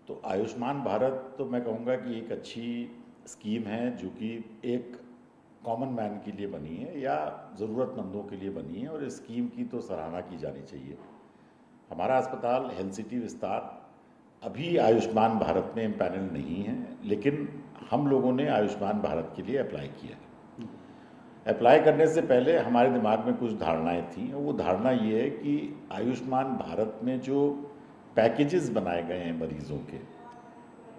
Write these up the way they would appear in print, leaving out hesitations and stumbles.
तो आयुष्मान भारत तो मैं कहूँगा कि एक अच्छी स्कीम है जो कि एक कॉमन मैन के लिए बनी है या ज़रूरतमंदों के लिए बनी है, और इस स्कीम की तो सराहना की जानी चाहिए। हमारा अस्पताल हेल्थ सिटी विस्तार अभी आयुष्मान भारत में पैनल नहीं है, लेकिन हम लोगों ने आयुष्मान भारत के लिए अप्लाई किया है। अप्लाई करने से पहले हमारे दिमाग में कुछ धारणाएं थीं, और वो धारणा ये है कि आयुष्मान भारत में जो पैकेजेस बनाए गए हैं मरीज़ों के,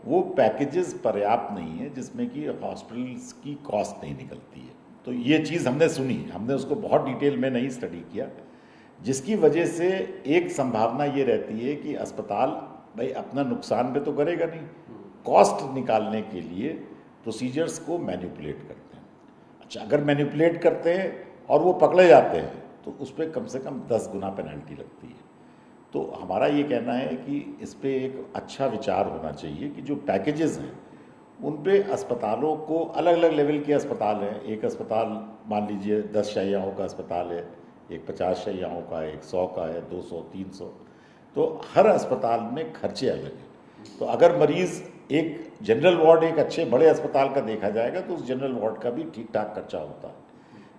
वो पैकेजेस पर्याप्त नहीं है, जिसमें कि हॉस्पिटल्स की कॉस्ट नहीं निकलती है। तो ये चीज़ हमने सुनी, हमने उसको बहुत डिटेल में नहीं स्टडी किया, जिसकी वजह से एक संभावना ये रहती है कि अस्पताल भाई अपना नुकसान भी तो करेगा नहीं, कॉस्ट निकालने के लिए प्रोसीजर्स को मैनिपुलेट करते हैं। अच्छा, अगर मैनिपुलेट करते हैं और वो पकड़े जाते हैं तो उस पर कम से कम 10 गुना पेनल्टी लगती है। तो हमारा ये कहना है कि इस पर एक अच्छा विचार होना चाहिए कि जो पैकेजेस हैं उन पे अस्पतालों को, अलग अलग लेवल के अस्पताल हैं, एक अस्पताल मान लीजिए 10 शैय्याओं का अस्पताल है, एक 50 शैय्याओं का है, एक 100 का है, 200, 300, तो हर अस्पताल में खर्चे अलग हैं। तो अगर मरीज़ एक जनरल वार्ड एक अच्छे बड़े अस्पताल का देखा जाएगा तो उस जनरल वार्ड का भी ठीक ठाक खर्चा होता है।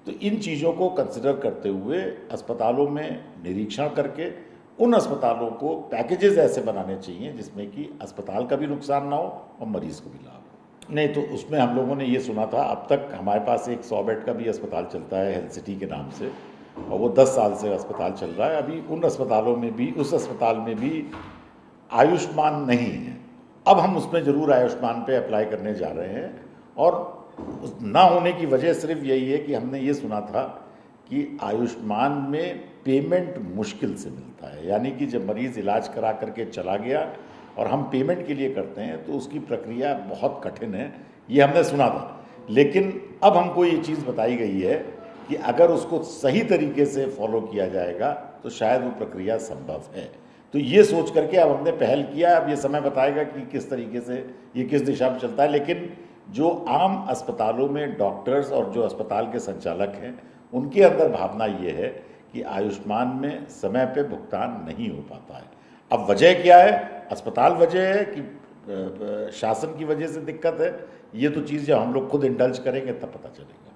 तो इन चीज़ों को कंसिडर करते हुए अस्पतालों में निरीक्षण करके उन अस्पतालों को पैकेजेस ऐसे बनाने चाहिए जिसमें कि अस्पताल का भी नुकसान ना हो और मरीज़ को भी लाभ हो। नहीं तो उसमें हम लोगों ने ये सुना था, अब तक हमारे पास एक 100 बेड का भी अस्पताल चलता है हेल्थ सिटी के नाम से, और वो 10 साल से अस्पताल चल रहा है। अभी उन अस्पतालों में भी, उस अस्पताल में भी आयुष्मान नहीं है। अब हम उसमें ज़रूर आयुष्मान पे अप्लाई करने जा रहे हैं, और ना होने की वजह सिर्फ यही है कि हमने ये सुना था कि आयुष्मान में पेमेंट मुश्किल से मिलता है, यानी कि जब मरीज़ इलाज करा करके चला गया और हम पेमेंट के लिए करते हैं तो उसकी प्रक्रिया बहुत कठिन है, ये हमने सुना था। लेकिन अब हमको ये चीज़ बताई गई है कि अगर उसको सही तरीके से फॉलो किया जाएगा तो शायद वो प्रक्रिया संभव है। तो ये सोच करके अब हमने पहल किया। अब ये समय बताएगा कि किस तरीके से ये किस दिशा में चलता है, लेकिन जो आम अस्पतालों में डॉक्टर्स और जो अस्पताल के संचालक हैं उनके अंदर भावना ये है कि आयुष्मान में समय पे भुगतान नहीं हो पाता है। अब वजह क्या है? अस्पताल वजह है कि शासन की वजह से दिक्कत है? ये तो चीज़ जब हम लोग खुद इंडल्ज करेंगे तब पता चलेगा।